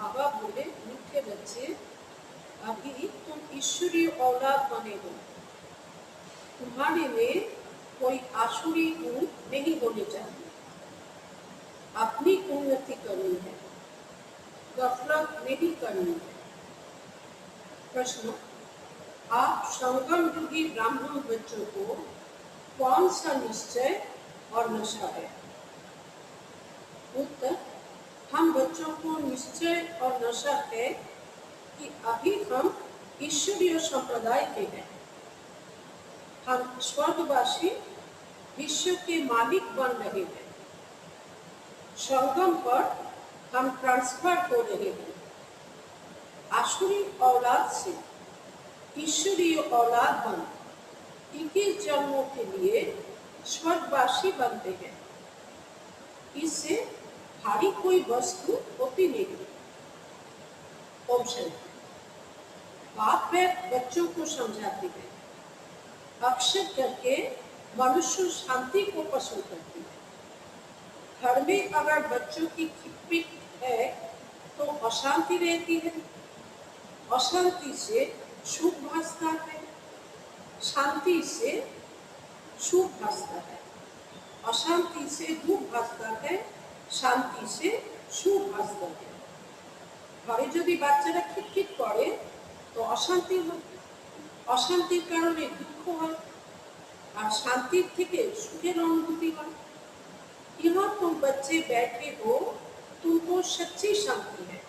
बाबा बोले, मीठे बच्चे, अभी तुम ईश्वरीय औलाद बने हो, तुम्हारे में कोई आसुरी गुण नहीं होने चाहिए, अपनी उन्नति करनी है, गफलत नहीं करनी है। प्रश्न, आप संगम युगी ब्राह्मण बच्चों को कौन सा निश्चय और नशा है? उत्तर, हम बच्चों को निश्चय और नशा है कि अभी हम ईश्वरीय संप्रदाय के हैं, हम स्वर्गवासी विश्व के मालिक बन रहे हैं, संगम पर हम ट्रांसफर हो रहे हैं, आसुरी औलाद से ईश्वरीय औलाद बन 21 जन्मों के लिए स्वर्गवासी बनते हैं। इससे भारी कोई वस्तु होती नहीं। ऑप्शन, बाप बच्चों को समझाते हैं, अक्सर करके मनुष्य शांति को पसंद करती है। घर में अगर बच्चों की खिटपिट है तो अशांति रहती है, अशांति से सुख भासता है, शांति से सुख भासता है, अशांति से दुख भासता है, शांति से सुख भासता है। घरे यदि बाच्चारा खिटखिट करे तो अशांति হয়, अशांतिर कारणे दुख হয়, और शांतिर থেকে सुखेर अनुभूति হয়। यहाँ तुम बच्चे बैठे हो, तुमको सच्ची शांति है।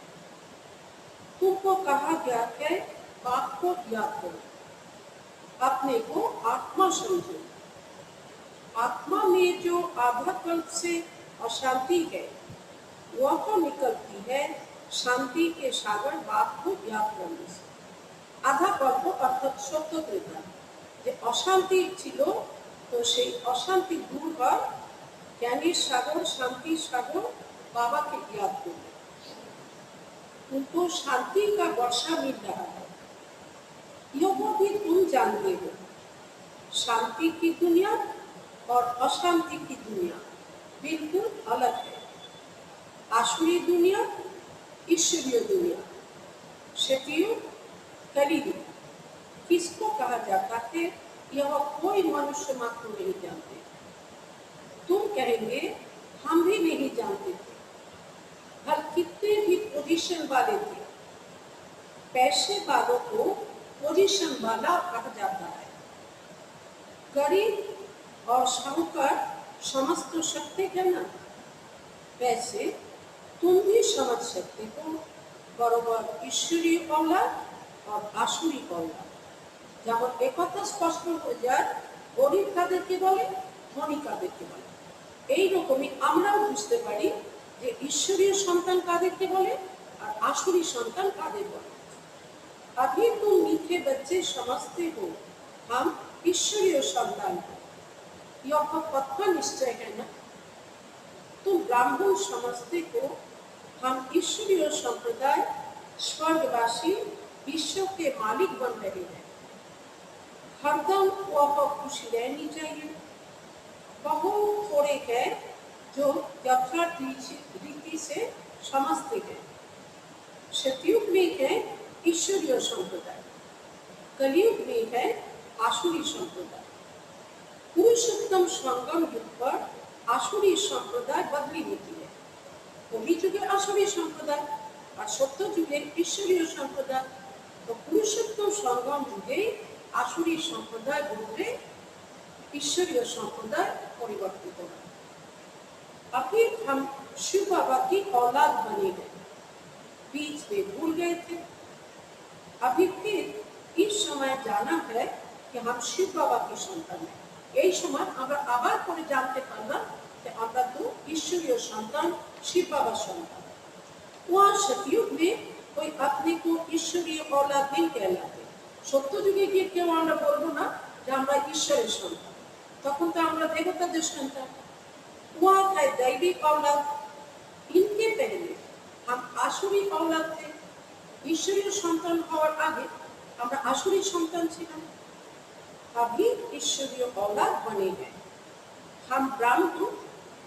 तुमको कहा गया है बाप को याद करो, अपने को आत्मा समझो। आत्मा में जो आधा कल्प से अशांति है वह तो निकलती है शांति के सागर बाप को याद करने से। आधा कल्प अर्थात सत्यता যে অশান্তি ছিল তো সেই অশান্তি দূর হয় জ্ঞানের सागर शांति सागर बाबा के याद करने। तुमको शांति का वर्षा मिल रहा है, यह भी तुम जानते हो। शांति की दुनिया और अशांति की दुनिया बिल्कुल अलग है। आसुरी दुनिया, ईश्वरीय दुनिया, सतयुग, कलियुग किसको कहा जाता है यह कोई मनुष्य मात्र नहीं जानते। तुम कहेंगे हम भी नहीं जानते थे। हर कितने भी पोजीशन वाले थे, पैसे वालों को पोजीशन वाला कहा जाता है। गरीब और साहूकार समझ तो सकते हैं ना, वैसे तुम भी समझ सकते हो बराबर ईश्वरीय औलाद और आसुरी औलाद। যেমন একথা স্পষ্ট হয়ে যায় গরিব কাদেরকে বলে, ধনী কাদেরকে বলে, এই রকমই আমরাও বুঝতে পারি যে ईश्वरीय সন্তান কাদেরকে বলে আর आसुरी সন্তাन কাদের বলে। अभी तुम मीठे बच्चे समझते हो हम ईश्वरीय संतान हैं, यह पक्का निश्चय है ना। तुम ब्राह्मण समझते हो हम ईश्वरीय संप्रदाय स्वर्गवासी विश्व के मालिक बन रहे हैं। हरदम वह खुशी रहनी चाहिए। बहुत थोड़े हैं जो यथार्थ रीति से समझते हैं। सतयुग में है ईश्वरीय संप्रदाय, कलियुग में है आसुरी संप्रदाय। पुरुषोत्तम संगम युग पर आसुरी संप्रदाय बदली होती है। कलि युगे आसुरी संप्रदाय और सत्य युगे ईश्वरीय संप्रदाय। तो पुरुषोत्तम संगम युगे आसुरी संप्रदाय बदले ईश्वरीय संप्रदाय परिवर्तित हो। अभी हम शिव बाबा की औलाद बने हैं, बीच में भूल गए थे। अभी फिर इस समय जाना है कि हम शिव बाबा की संतान हैं। এই সময় আমরা আবার করে জানতে পারলাম যে আমরা তো ईश्वरीय संतान शिव बाबा संतान। वहाँ सतयुग में कोई अपने को ईश्वरीय औलाद नहीं कहलाते। सत्य युगे गিয়ে কেউ আমরা বলবো না যে আমরা ঈশ্বরের সন্তান, তখন তো আমরা দেবতাদের সন্তান। वहाँ है दैवी औलाद, इनके पहले हम आसुरी औलाद थे। ईश्वरीय संतान হওয়ার আগে আমরা आसुरी संतान ছিলাম। अभी ईश्वरीय औलाद बने हैं। हम ब्राह्मण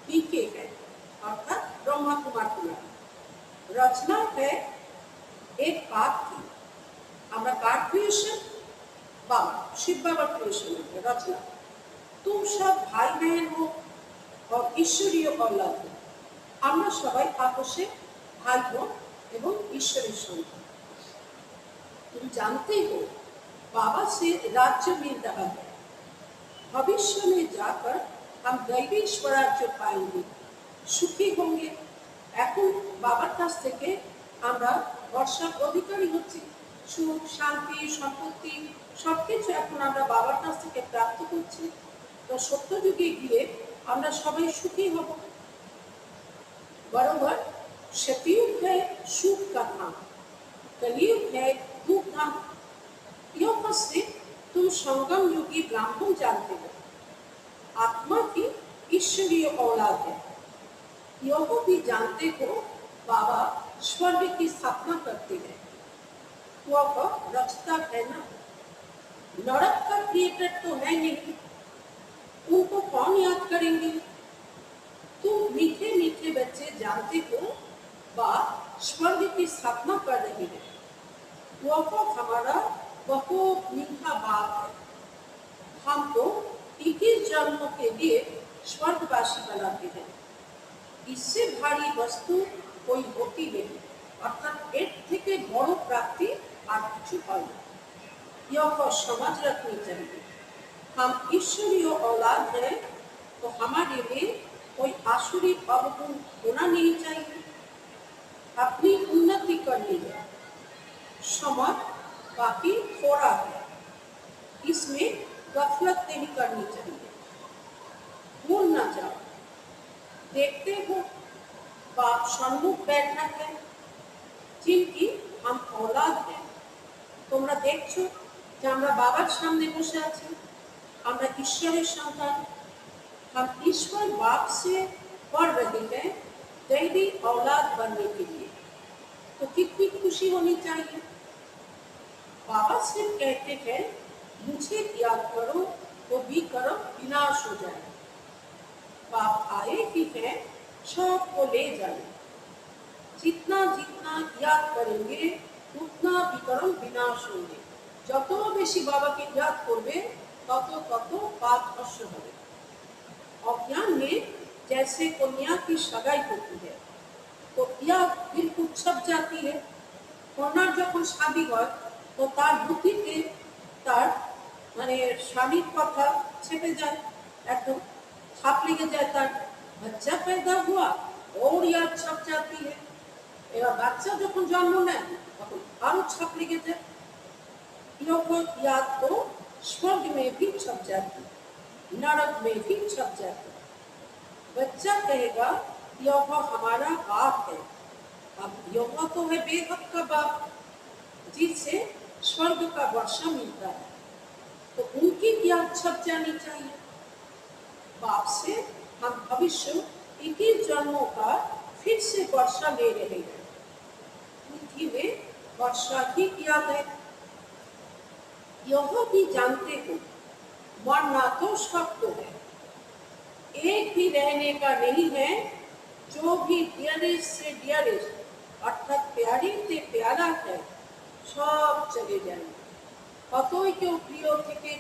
पीके हैं अर्थात ब्रह्मा कुमार कुमारी। रचना है एक बात थी, আমরা কার ক্রিয়েশন? बाबा शिव बाबा क्रिएशन है रचना। तुम सब भाई बहन हो और ईश्वरीय औलाद हो। আমরা সবাই आपसे भाई বোন এবং ঈশ্বরের সন্তান। तुम जानते हो बाबा से राज्य मिल रहा है। भविष्य में जाकर हम दैवी स्वराज्य पाएंगे, सुखी होंगे। এখন বাবার কাছ থেকে আমরা বর্ষার অধিকারী হচ্ছি, সুখ শান্তি সম্পত্তি সবকিছু এখন আমরা বাবার কাছ থেকে প্রাপ্ত করছি। তো সত্য যুগে গিয়ে আমরা সবাই সুখী হব। बरोबर सतयुग है सुख का धाम, कलयुग है दुख धाम। योग से तुम संगम युगी ब्राह्मण जानते हो, आत्मा की ईश्वरीय औलाद है। योग भी जानते हो बाबा स्वर्ग की स्थापना करते हैं। वह रचता है ना, नरक का क्रिएटर तो है नहीं, उनको कौन याद करेंगे? तुम मीठे मीठे बच्चे जानते हो बा स्वर्ग की स्थापना कर रहे हैं। वह हमारा बहुत मीठा बाप है। हमको 21 जन्मों के लिए स्वर्गवासी बनाते हैं। इससे भारी वस्तु कोई होती नहीं, अर्थात एक থেকে বড় প্রাপ্তি আর কিছু হয় না। यह समझ रखनी चाहिए। हम ईश्वरीय औलाद हैं तो हमारे लिए कोई आसुरी अवगुण होना नहीं चाहिए। अपनी उन्नति करनी है। समय बाकी थोड़ा है, इसमें गफलत नहीं करनी चाहिए। भूल न जाओ। देखते हो बाप सम्मुख बैठा है, जिनकी हम औलाद हैं। তোমরা দেখছো যে আমরা বাবার সামনে বসে আছি, আমরা ঈশ্বরের সন্তান। हम ईश्वर बाप से पढ़ रहे हैं दैवी औलाद बनने के लिए, तो कितनी खुशी होनी चाहिए। बाबा सिर्फ कहते हैं मुझे याद करो तो भी करो विनाश हो जाए। बाप आए ही हैं सबको ले जाए। जितना जितना याद करेंगे उतना विकर्म विनाश होंगे। যত বেশি বাবাকে याद করবে তত তত পাপ নষ্ট হবে। अज्ञान में जैसे कन्या की सगाई होती है तो यह बिल्कुल छप जाती है। कन्यार যখন शादी হয় तो তার বুদ্ধিতে তার মানে স্বামীর কথা ছেপে যায়, একদম ছাপ লেগে যায়। তার बच्चा पैदा हुआ और याद छप जाती है। এবার বাচ্চা যখন জন্ম নেয় তখন আরো ছাপ লেগে যায়। यह याद तो स्वर्ग में भी छप जाती, नरक में भी छप जाती। बच्चा कहेगा यह हमारा बाप है। अब यह तो है बेहद का बाप, जिससे स्वर्ग का वर्षा मिलता है, तो उनकी याद छप जानी चाहिए। बाप से हम भविष्य 21 जन्मों का फिर से वर्षा ले रहे हैं। पृथ्वी में वर्षा की याद है। यह भी जानते हो मरना तो सबको है, एक भी रहने का नहीं है। जो भी डियरेस्ट से डियरेस्ट अर्थात प्यारी से प्यारा है सब चले जाएंगे। কতই কেউ প্রিয় থেকে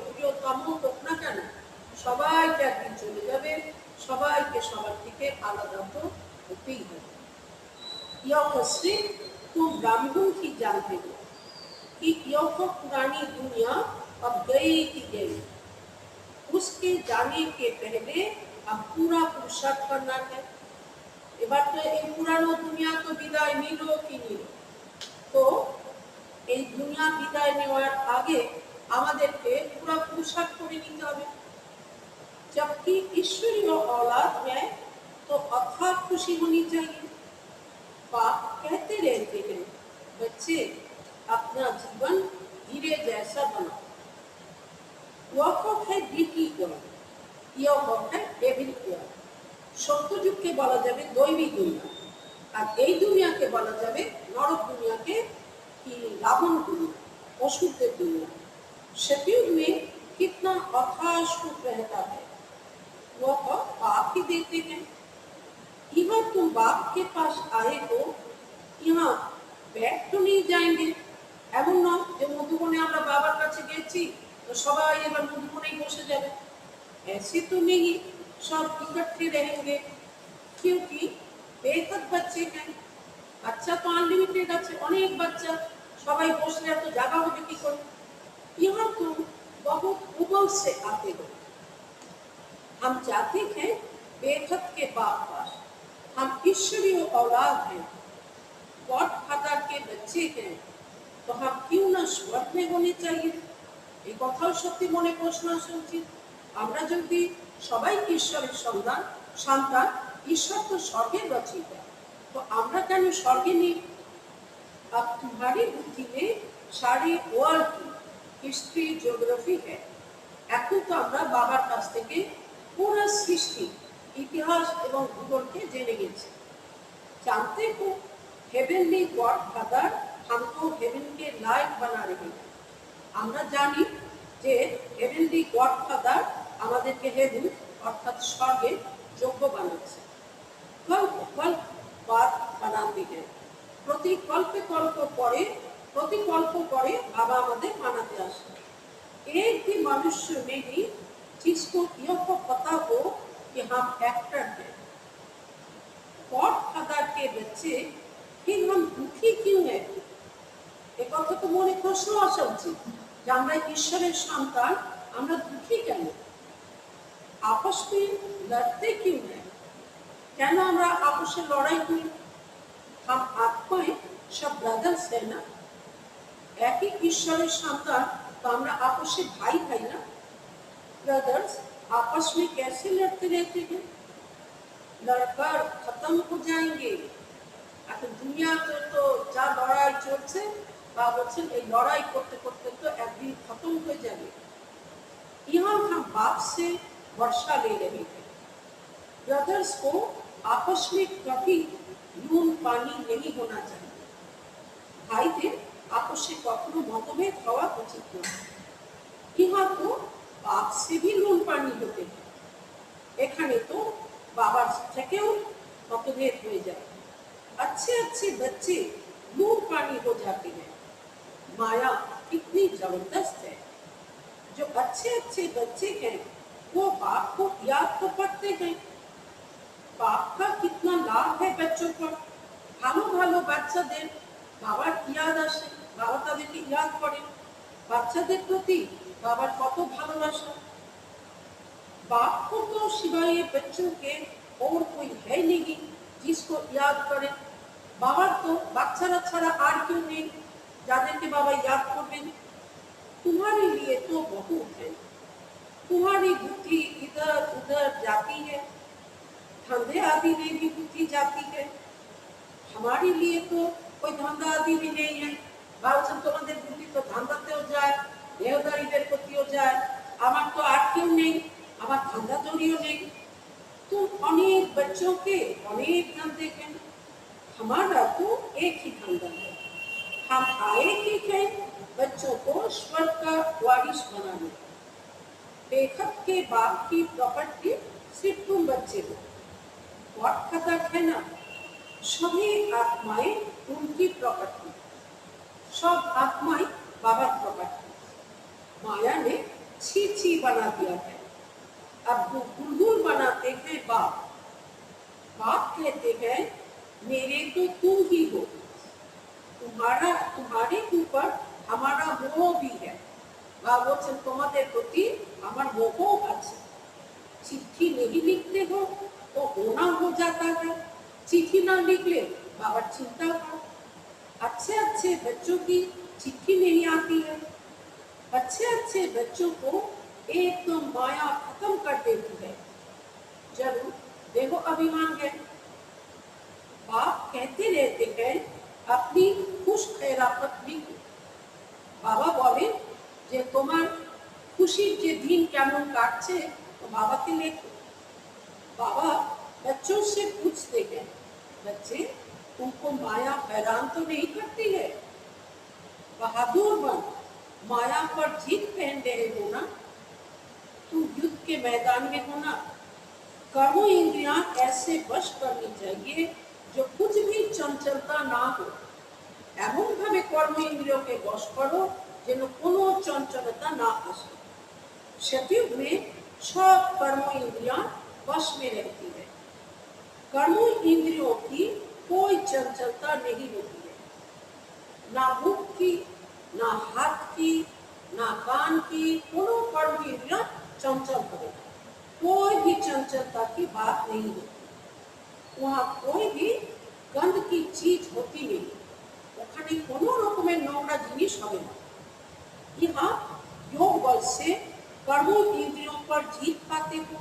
প্রিয়তম হোক না কেন সবাইকে একদিন চলে যাবে, সবাইকে সবার থেকে আলাদা তো হতেই হবে। यह सिर्फ तुम ब्राह्मण ही जानते हो कि यह पुरानी दुनिया अब गई की गई। उसके जाने के पहले अब पूरा पुरुषार्थ करना है। এবার তো এই পুরানো দুনিয়া তো বিদায় নিল কি নিল, তো এই দুনিয়া বিদায় নেওয়ার আগে আমাদেরকে পুরো পুরুষার্থ করে নিতে হবে। जबकि ईश्वरीय औलाद है तो अथाह खुशी होनी चाहिए। बाप कहते रहते हैं बच्चे अपना जीवन हीरे जैसा बनाओ। वह है দ্বিতীয় গুণ, यह है डेविल गुण। সত্য যুগকে বলা যাবে দৈবিক দুনিয়া, আর এই দুনিয়াকে বলা যাবে নরক দুনিয়াকে कि रावण दुनिया, असुर दुनिया। सतयुग में कितना अथाह सुख रहता है, वह बाप ही देते हैं। यहाँ तुम बाप के पास आए हो, यहाँ बैठ तो नहीं जाएंगे। এমন নয় যে মধুবনে আমরা বাবার কাছে গেছি তো সবাই এবার মধুবনেই বসে যাবে। ऐसे तो नहीं, सब इकट्ठे रहेंगे क्योंकि बेहद बच्चे हैं। अच्छा तो अनलिमिटेड আছে, অনেক বাচ্চা, সবাই বসলে এত জায়গা হবে কি করে। यहाँ तुम बहुत उमंग से आते हो। हम जाते हैं बेहद के बाप पास। हम ईश्वरीय औलाद हैं, गॉड फादर के बच्चे हैं, तो हम क्यों ना स्वर्ग में होने चाहिए। এই কথাও সত্যি মনে প্রশ্ন আসা উচিত। আমরা যদি সবাই ঈশ্বরের সন্তান, ঈশ্বর তো স্বর্গের রচয়িতা, तो আমরা কেন স্বর্গে নেই। अब तुम्हारी बुद्धि में सारी वर्ल्ड की हिस्ट्री ज्योग्राफी है। এখন তো আমরা বাবার কাছ থেকে পুরো সৃষ্টি ইতিহাস এবং ভূগোলকে জেনে গেছি। जानते हो हेवनली गॉड फादर हमको हेवन के लायक बना रहे हैं। আমরা জানি যে হেভেনলি গড ফাদার আমাদেরকে হেভেন অর্থাৎ স্বর্গের যোগ্য বানাচ্ছে। কল্প কল্প বাদ বানাতে हैं। প্রতি কল্পে কল্প পরে বাবা আমাদের বানাতে আসে। एक भी मनुष्य नहीं जिसको यह पता हो कि हम एक्टर हैं, गॉड फादर के बच्चे, फिर हम दुखी क्यों हैं। एक কথা তো মনে প্রশ্ন আসা উচিত যে আমরা ঈশ্বরের সন্তান, আমরা দুঃখী কেন। आपस में लड़ते क्यों हैं, কেন আমরা आपसे লড়াই করি। हम आत्माएं सब ब्रदर्स है ना, एक ही ঈশ্বরের সন্তান, तो আমরা आपसे भाई भाई ना। ब्रदर्स आपस में कैसे लड़ते रहते हैं, लड़कर खत्म हो जाएंगे। এখন দুনিয়াতে তো যা লড়াই চলছে বা বলছেন এই লড়াই করতে করতে তো একদিন খতম হয়ে যাবে। यहाँ हम बाप से वर्षा ले रहे हैं। ब्रदर्स को आपस में कभी नून पानी नहीं होना चाहिए। भाईদের आपसे কখনো মতভেদ হওয়া উচিত নয়। यहाँ तो बाप से भी नून पानी होते हैं, এখানে তো বাবার থেকেও মতভেদ হয়ে যায়। अच्छे अच्छे बच्चे नून पानी हो जाते हैं। माया कितनी जबरदस्त है। जो अच्छे अच्छे बच्चे हैं वो बाप को याद तो करते हैं। बाप का कितना लाभ है बच्चों पर। ভালো ভালো বাচ্চাদের বাবার ইয়াদ আসে, বাবা তাদেরকে ইয়াদ করেন। বাচ্চাদের প্রতি বাবার কত ভালোবাসা। बाप को तो सिवाय बच्चों के और कोई है नहीं जिसको याद करे। বাবার তো বাচ্চারা ছাড়া আর কেউ নেই যাদেরকে বাবা याद করবেন। तुम्हारे लिए तो बहुत है, तुम्हारी बुद्धि इधर उधर जाती है, धंधे आदि में भी बुद्धि जाती है। हमारे लिए तो कोई धंधा आदि भी नहीं है। ভাবছেন তোমাদের বুদ্ধি তো ধান্দাতেও যায়, দেহদারিদের প্রতিও যায়। আমার তো আর কেউ নেই, আমার ধান্দা দড়িও নেই। तुम अनेक बच्चों के अनेक धंधे हैं, हमारा तो एक ही धंधा है। हम आए ही हैं बच्चों को स्वर्ग का वारिस बनाने। बेखत के बाप की प्रॉपर्टी सिर्फ तुम बच्चे हो। गॉड फादर है ना, सभी आत्माएं उनकी प्रॉपर्टी, सब आत्माएं बाबा प्रॉपर्टी। माया ने छी छी बना दिया है। अब वो बुलबुल बनाते हैं बाप। बाप कहते हैं मेरे तो तुम ही हो, तुम्हारे ऊपर हमारा मोह भी है। বা বলছেন তোমাদের প্রতি আমার মোহ আছে। चिट्ठी नहीं लिखते हो तो होना हो जाता है, चिट्ठी ना लिखले बाबा चिंता हो। अच्छे अच्छे बच्चों की चिट्ठी नहीं आती है। अच्छे अच्छे बच्चों को एकदम माया खत्म कर देती है। जरूर देखो अभिमान है। बाप कहते रहते हैं अपनी खुश खैरापत लिखो। बाबा बोले যে তোমার খুশির যে দিন কেমন কাটছে তো বাবাকে লেখো। बाबा बच्चों से पूछते हैं बच्चे तुमको माया हैरान तो नहीं करती है। बहादुर बन, माया पर जीत पहन रहे हो ना। तुम युद्ध के मैदान में हो ना। कर्मों इंद्रियां ऐसे वश करनी चाहिए जो कुछ भी चंचलता ना हो। কর্ম ইন্দ্রিয়কে বশ করো যেন কোনো চঞ্চলতা না আসে। सतयुग में सब कर्म इंद्रियां वश में रहती है। कर्म इंद्रियों की कोई चंचलता नहीं होती है, ना मुख की, ना हाथ की, ना कान की, कोनो कर्म इंद्रियां चंचल हो, कोई भी चंचलता की बात नहीं होती। वहाँ कोई भी गंध की चीज होती नहीं, ওখানে কোনো রকমের নোংরা জিনিস হবে না। यहाँ योग बल से कर्म इंद्रियों पर जीत पाते हो।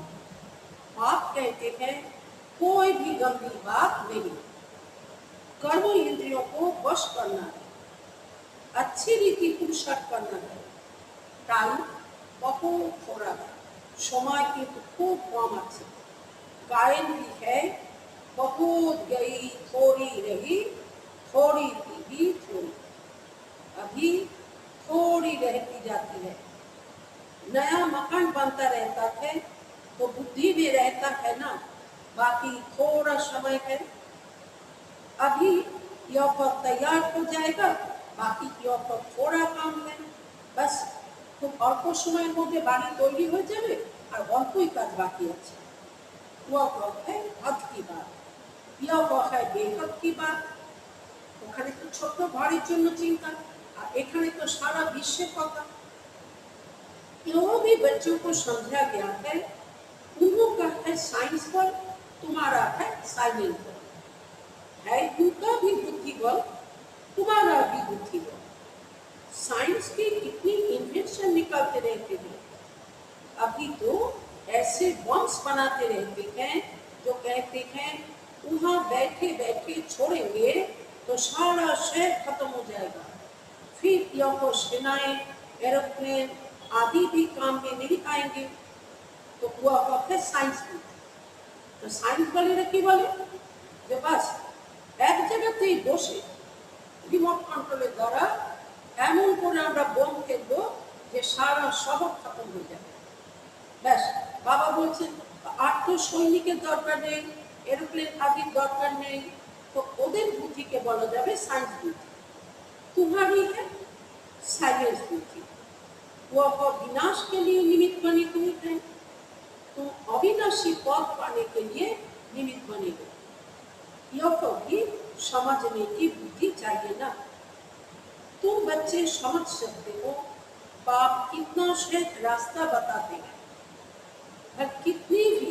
आप कहते हैं कोई भी गंदी बात नहीं, कर्म इंद्रियों को वश करना है, अच्छी रीति पुरुषार्थ करना है। टाइम बहुत थोड़ा है, समय की तो खूब कम আছে। गायन भी है, बहुत गई थोड़ी रही, थोड़ी भी थोड़ी, अभी थोड़ी रहती जाती है। नया मकान बनता रहता है तो बुद्धि में रहता है ना, बाकी थोड़ा समय है। अभी यह पर तैयार हो जाएगा, बाकी यह पर थोड़ा काम है। बस খুব অল্প সময়ের মধ্যে বাড়ি তৈরি হয়ে যাবে আর অল্পই কাজ বাকি আছে। वह है हद की बात, यह है बेहद की बात। ওখানে তো ছোট ঘরের জন্য চিন্তা, আর এখানে তো সারা বিশ্বের কথা। जो भी बच्चों को समझा गया है, उनका है साइंस बल, तुम्हारा है साइलेंस बल। है उनका भी बुद्धि बल, तुम्हारा भी बुद्धि बल। साइंस की कितनी इन्वेंशन निकालते रहते हैं, अभी तो ऐसे बॉम्ब्स बनाते रहते हैं जो कहते हैं वहाँ बैठे बैठे छोड़ेंगे तो सारा शहर खत्म हो जाएगा। फिर यह सेनाएं, एरोप्लेन आदि भी काम में नहीं आएंगे। तो वह है साइंस की। तो साइंस वाले की बोले যে বাস এক জায়গাতেই বসে রিমোট কন্ট্রোলের দ্বারা এমন করে আমরা বোম ফেলবো যে সারা শহর খতম হয়ে যাবে। ব্যাস, বাবা বলছেন আর তো সৈনিকের দরকার নেই, এরোপ্লেন আদির দরকার নেই, তো ওদের বুদ্ধিকে বলা যাবে সায়েন্স বুদ্ধি। तुम्हारी है साइलेंस बुद्धि, वह विनाश के लिए निमित्त बनी हुई है, तुम अविनाशी पद पाने के लिए निमित्त बने हो। यह भी समझने की बुद्धि चाहिए ना। तुम बच्चे समझ सकते हो बाप कितना श्रेष्ठ रास्ता बताते हैं, और कितनी भी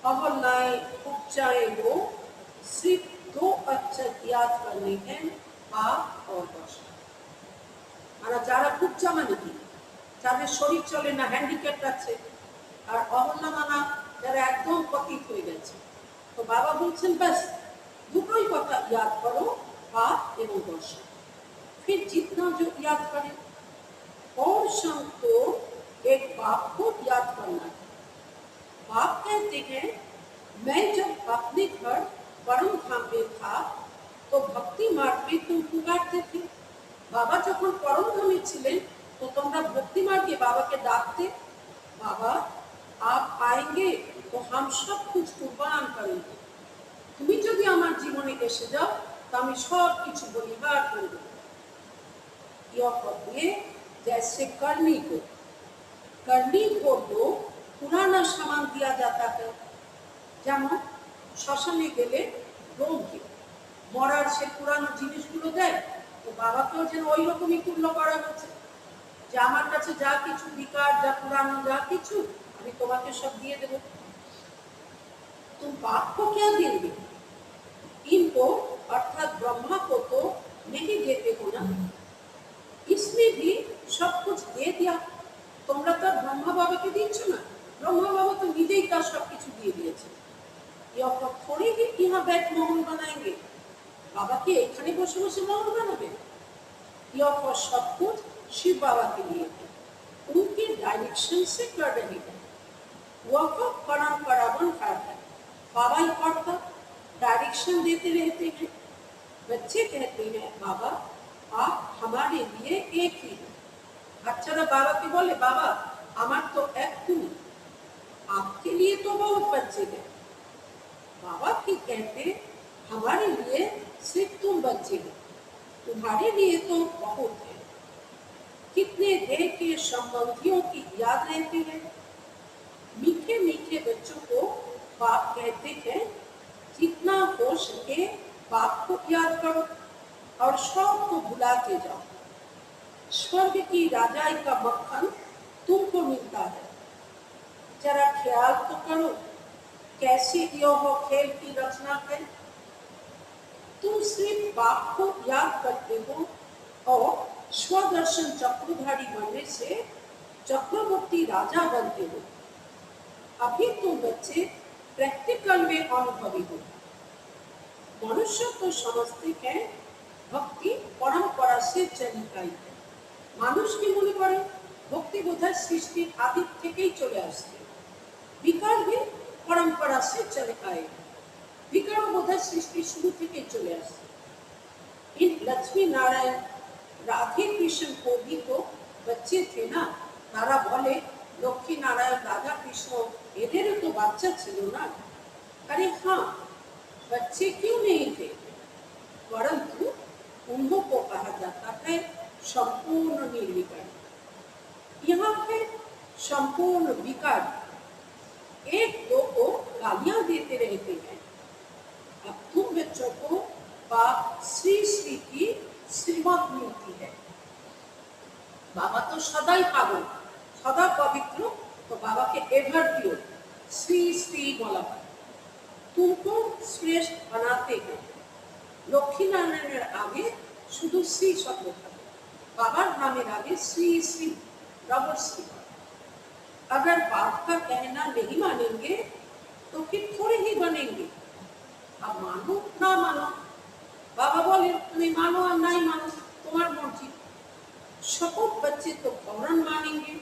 अवहेलनाएं उपचाएं हो, सिर्फ दो अक्षर याद करने हैं, पाप और वर्षा। माना যারা কুচ্চা মানে কি, যাদের শরীর চলে না, হ্যান্ডিক্যাপ আছে, আর অবহেলা মানা যারা একদম পতিত হয়ে গেছে। তো বাবা বলছেন ব্যাস দুটোই কথা याद करो, पाप एवं वर्षा। फिर जितना जो याद करें, और संग को एक बाप को याद करना है। बाप कहते हैं मैं जब अपने घर परम धाम में था तो भक्ति मार्ग में तुम पुकारते थे। बाबा যখন পরম ধামে ছিলেন तो তোমরা भक्ति मार्गे बाबा के डाकते, बाबा आप आएंगे तो हम सब कुछ कुर्बान करेंगे, তুমি যদি আমার জীবনে এসে যাও তো আমি সব কিছু বলিহার করে দেব। यह कहिए जैसे करनी को तो पुराना सामान दिया जाता है, যেমন শ্মশানে গেলে রোগী মরার সে পুরানো জিনিসগুলো দেয়, তো বাবাকেও যেন ওই রকমই তুল্য করা হচ্ছে যে আমার কাছে যা কিছু বিকার, যা পুরানো যা কিছু আমি তোমাকে सब दिए देबो। तुम बाप को क्या देंगे, इनको अर्थात ब्रह्मा को तो नहीं देते हो ना, इसमें भी सब कुछ दे दिया। তোমরা তো ব্রহ্মা বাবাকে দিচ্ছ না, ব্রহ্মা বাবা তো নিজেই তার সব কিছু দিয়ে দিয়েছে। यह थोड़ी ही यहाँ बैठ मोहन बनाएंगे, बाबा के एखाने बसे बसे मोहन बनाबे। यह सब कुछ शिव बाबा के लिए है, उनके डायरेक्शन से कर रहे हैं। वह परंपरावन है, बाबा ही करता डायरेक्शन देते रहते हैं। बच्चे कहते हैं बाबा आप हमारे लिए एक ही है। बच्चारा बाबा के बोले बाबा हमार तो एक तुम, आपके लिए तो बहुत बच्चे हैं। बाबा की कहते हमारे लिए सिर्फ तुम बच्चे हो, तुम तुम्हारे लिए तो बहुत है। कितने देर के संबंधियों की याद रहती है। मीठे मीठे बच्चों को बाप कहते हैं, जितना हो सके बाप को याद करो और सब को भुलाते जाओ। स्वर्ग की राजाई का मक्खन तुमको मिलता है। जरा ख्याल तो करो कैसी यो खेल की रचना है। तुम सिर्फ बाप को याद करते हो और स्वदर्शन चक्रधारी बनने से चक्रवर्ती राजा बनते हो। अभी तुम बच्चे प्रैक्टिकल में अनुभवी हो। मनुष्य तो समझते हैं भक्ति परंपरा से चली आई है। মানুষ কি মনে করে ভক্তি বোধহয় সৃষ্টির আদি থেকেই চলে আসছে। বিকার भी परंपरा से चले आए। विकार बोधय सृष्टि शुरू থেকে চলে আসছে। इन लक्ष्मी नारायण राधे कृष्ण को भी तो बच्चे थे ना। तारा बोले लक्ष्मी नारायण राधा कृष्ण এদেরও তো বাচ্চা ছিল না। अरे हाँ, बच्चे क्यों नहीं थे, परंतु उन्हों को कहा जाता है संपूर्ण निर्विकार। यहाँ है संपूर्ण विकार। एक दो को गालियां देते रहते हैं। अब तुम बच्चों को बाप श्री श्री की श्रीमत मिलती है। बाबा तो सदा ही पागल, सदा पवित्र, तो बाबा के एवर प्योर श्री श्री बोला तुमको श्रेष्ठ बनाते हैं। लक्ष्मी नारायण आगे शुद्ध श्री शब्द था, बाबा नामेर आगे श्री श्री रबर श्री। अगर बाप का कहना नहीं मानेंगे तो फिर थोड़े ही बनेंगे। अब मानो ना मानो, बाबा बोले तुम्हें मानो और नहीं मानो तुम्हारी मर्जी। शपथ बच्चे तो फौरन मानेंगे।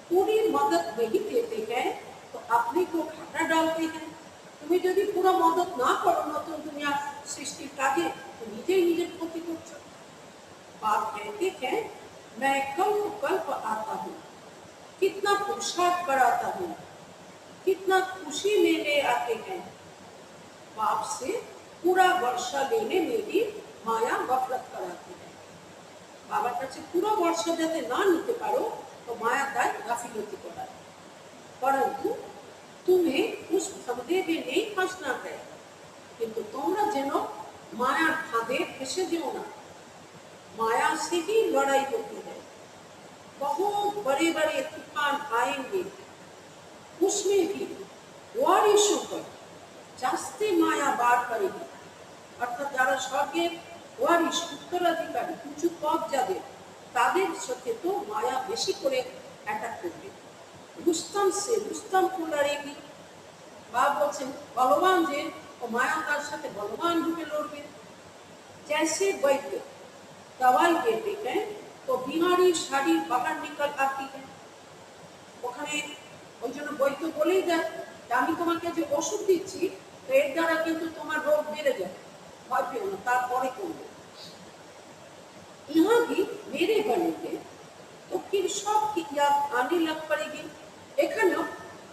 पूरी मदद नहीं देते हैं तो अपने को घाटा डालते हैं। तुम्हें यदि पूरा मदद ना करो नतून दुनिया सृष्टि काजे तो निजे निजे क्षति करछो। बाप कहते हैं मैं कल्प कल्प आता हूँ, कितना पुरुषार्थ कराता हूँ, कितना खुशी में ले आते हैं। बाप से पूरा वर्षा लेने में भी माया गफलत कराती है। बाबा কাছে पूरा वर्षा যাতে না নিতে পারো तो माया তাই গাফিলতি করায়। परंतु तुम्हें उस फंदे में नहीं फंसना है, किंतु তোমরা যেন माया फांदे फंसे যেও ना। माया से ही लड़ाई होती है। बहुत बड़े बड़े तूफान आएंगे, उसमें भी वारिशों पर जास्ते माया बाढ़ करेगी। अर्थात যারা স্বর্গের ওয়ারিশ উত্তরাধিকারী উঁচু পদ যাদের, তাদের সাথে তো মায়া বেশি করে অ্যাটাক করবে। रुस्तम से रुस्तम को लड़ेगी। बाप बोलছেন बलवान যে ও माया তার সাথে बलवान रूपे लड़বে। जैसे वैद्य दवाई देते हैं तो बीमारी शरीर बाहर निकल आती है। ওখানে ওই জন্য বৈদ্য বলেই দেয় আমি তোমাকে যে ওষুধ দিচ্ছি এর দ্বারা কিন্তু তোমার রোগ বেড়ে যাবে, ভয় পেও না, তারপরে করবে। यहाँ भी मेरे बनेंगे तो फिर सब की याद आने लग पड़ेगी। এখানেও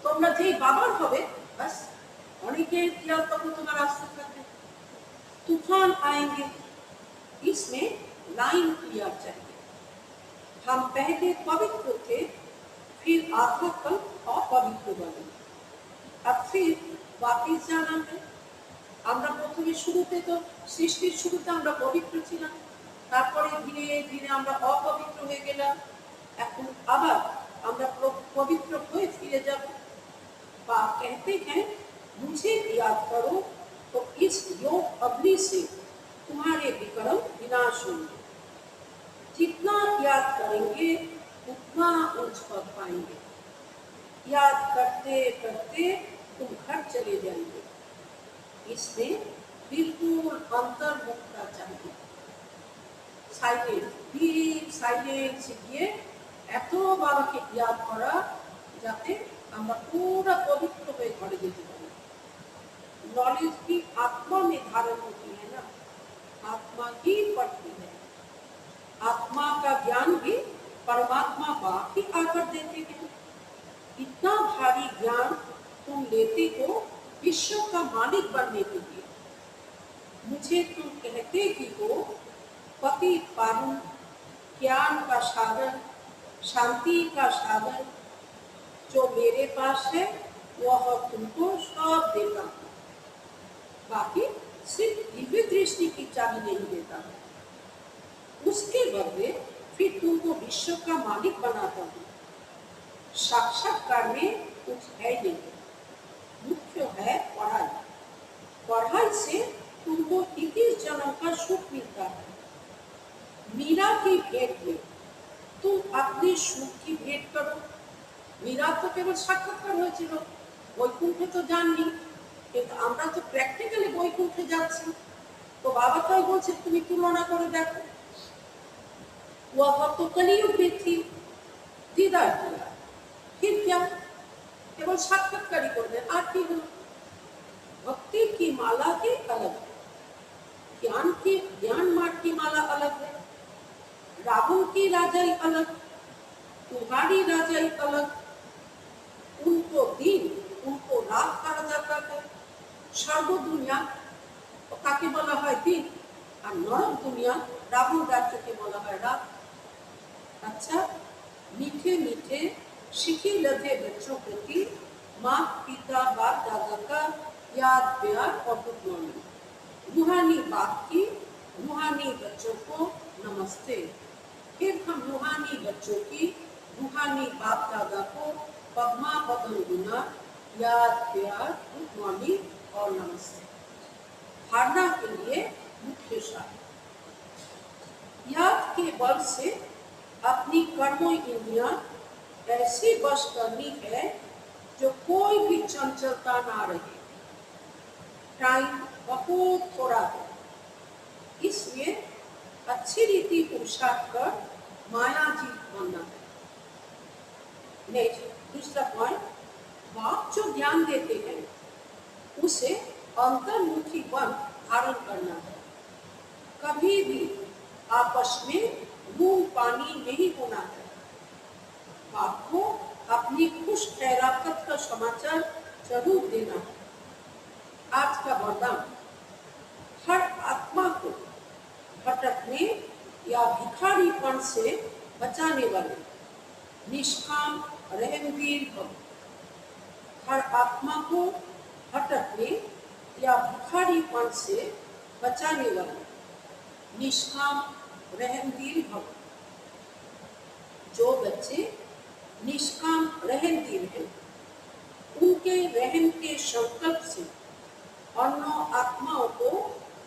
তোমরা যেই বাবার হবে बस অনেকের याद তখন তোমার আসতে থাকবে। तूफान आएंगे, इसमें लाइन क्लियर चाहिए। हम पहले पवित्र थे, फिर आधा कल अपवित्र बने, अब फिर वापिस जाना है। আমরা প্রথমে শুরুতে তো সৃষ্টির শুরুতে আমরা পবিত্র ছিলাম, তারপরে ধীরে ধীরে আমরা অপবিত্র হয়ে গেলাম। এখন আবার আমরা पवित्र হয়ে ফিরে যাব। बाप कहते हैं मुझे याद करो तो इस योग अग्नि से तुम्हारे विक्रम विनाश होंगे। जितना याद करेंगे उतना ऊंच पद पाएंगे। याद करते करते तुम घर चले जाएंगे। इसमें बिल्कुल अंतर्मुखता चाहिए। साइलेंट डीप साइलेंस गিয়ে এত বাবাকে याद করা যাতে আমরা पूरा पवित्र হয়ে ঘরে যেতে পারি। नॉलेज की आत्मा में धारण होती है ना, आत्मा ही पढ़ती है। आत्मा का ज्ञान भी परमात्मा बाप ही आकर देते हैं। इतना भारी ज्ञान तुम लेते हो विश्व का मालिक बनने के लिए। मुझे तुम कहते ही हो पति पावन, ज्ञान का सागर, शांति का सागर जो मेरे पास है वह तुमको सब देता हूँ। बाकी सिर्फ दिव्य दृष्टि की चाबी नहीं देता हूँ, उसके बदले फिर तुमको विश्व का मालिक बनाता हूँ। साक्षात्कार में कुछ है नहीं, मुख्य है पढ़ाई। पढ़ाई से तुमको 21 जन्म का सुख मिलता है। मीरा की भेंट में तुम अपने सुख की भेंट करो। मीरा तो केवल साक्षात्कार হয়েছিল, বৈকুণ্ঠে তো যাননি, কিন্তু আমরা তো প্র্যাকটিক্যালি বৈকুণ্ঠে যাচ্ছি। তো বাবা তাই বলছে তুমি তুলনা করে দেখো। वह तो कलियुग में थी, दीदार किया, फिर क्या केवल साक्षात्कार करने आती हूँ। भक्ति की माला के अलग है, ज्ञान मार्ग की माला अलग है। रावण की राजाई अलग, तुम्हारी राजाई अलग। उनको दिन, उनको रात कहा जाता है। स्वर्ग दुनिया काके बोला है दिन, और नरक दुनिया रावण राज्य के बोला है रात। अच्छा, मीठे मीठे शिखी लधे बच्चों प्रति माँ पिता बाप दादा का याद प्यार और गुड मॉर्निंग। रूहानी बाप की रूहानी बच्चों को नमस्ते। फिर हम रूहानी बच्चों की रूहानी बाप दादा को पद्मा पदम गुना याद प्यार गुड मॉर्निंग और नमस्ते। धारणा के लिए मुख्य सार, याद के बल से अपनी कर्मों इंद्रियां ऐसी बस करनी है जो कोई भी चंचलता ना रहे। टाइम बहुत थोड़ा है, इसलिए अच्छी रीति पुरुषार्थ कर माया जीत बनना है। नेक्स्ट दूसरा पॉइंट, बाप जो ज्ञान देते हैं उसे अंतर्मुखी बन धारण करना है। कभी भी आपस में मुंह पानी नहीं होना है। बाप को अपनी खुश खैराकत का समाचार जरूर देना है। आज का वरदान, हर आत्मा को भटकने या भिखारीपन से बचाने वाले निष्काम रहमदीन भव। हर आत्मा को भटकने या भिखारीपन से बचाने वाले निष्काम रहमदीन भव। जो बच्चे निष्काम रहमदीन हैं, उनके रहम के संकल्प से अन्य आत्माओं को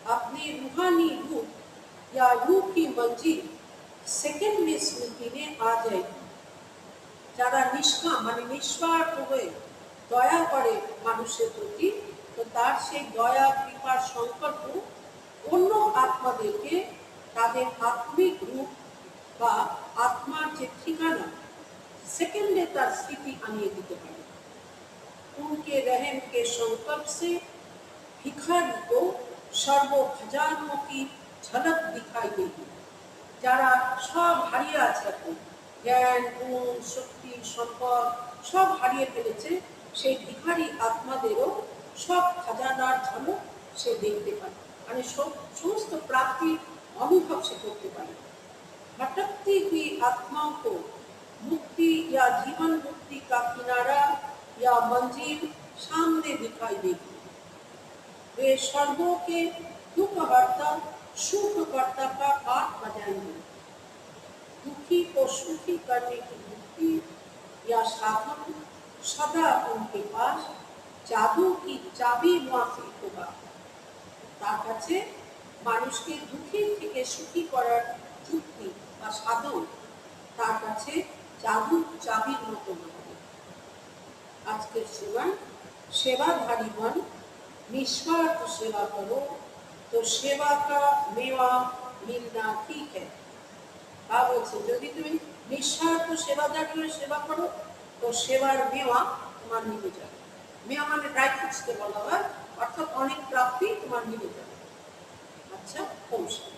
अपने रूहानी रूप या रूह की मंजिल सेकंड में स्मृति में आ जाएगी। যারা নিষ্কাম মানে নিঃস্বার্থ হয়ে দয়া করে মানুষের প্রতি, তো তার সেই দয়া কৃপার সংকল্প অন্য আত্মাদেরকে তাদের আত্মিক রূপ বা आत्मार যে ঠিকানা सेकंडे তার स्थिति আনিয়ে দিতে পারে। उनके रहम के संकल्प से भिखारी को सर्व खजानों की झलक दिखाई देगी। যারা সব হারিয়ে আছে, এখন জ্ঞান গুণ শক্তি সম্পদ সব হারিয়ে ফেলেছে, সেই ভিখারি আত্মাদেরও সব খাজানার ঝলক সে দেখতে পায়, মানে সমস্ত প্রাপ্তি अनुभव से करते पाए। भटकती हुई आत्माओं को मुक्ति या जीवन मुक्ति का किनारा या मंजिल सामने दिखाई देगी। वे स्वर्गों के दुखहर्ता सुखकर्ता का हाथ बजाएंगे। दुखी को सुखी करने की मुक्ति या साधन सदा उनके पास जादू की चाबी मुआफिक होगा। তার কাছে মানুষকে দুঃখী থেকে সুখী করার যুক্তি বা সাধন তার কাছে জাদু চাবির মতো হবে। আজকের স্লোগান, सेवाधारी बन, निस्वार्थ सेवा करो तो सेवा का मेवा मिलना ठीक है। বলছে যদি তুমি নিঃস্বার্থ সেবাদারি হয়ে সেবা করো তো সেবার মেওয়া তোমার মিলে যাবে। মেওয়া মানে ড্রাই ফ্রুটসকে বলা হয়, অর্থাৎ অনেক প্রাপ্তি তোমার মিলে যাবে। अच्छा, ओम शांति।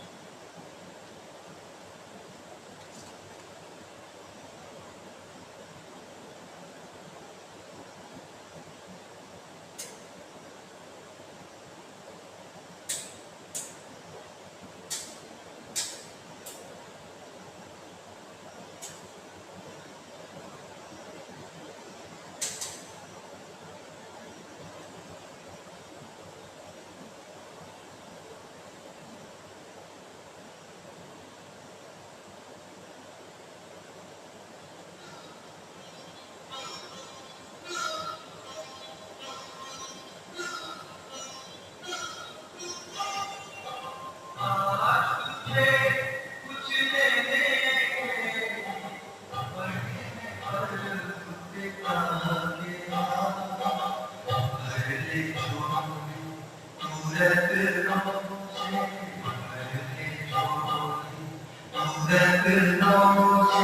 रत्नों से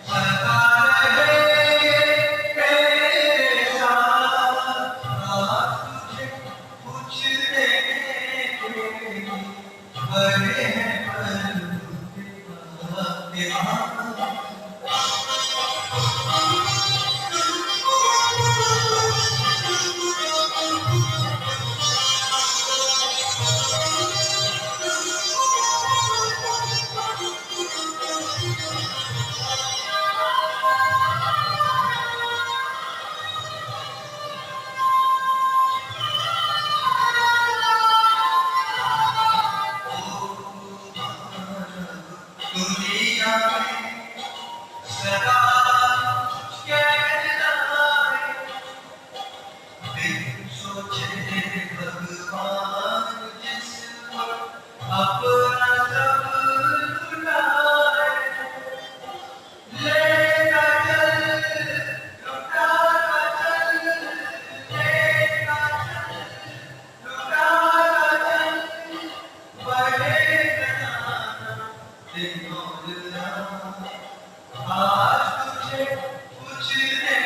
सजा रहे तेरे साथ, आज तुझे पूछने के लिए बड़े हैं पर दुनिया में सदा कहना है, बिन सोचे भगवान जिस पर अपना सब लुटाए, लेता चल लुटाता चल, लेता चल लुटाता चल, बढ़ेगा दिन और रात। आज तुझे पूछने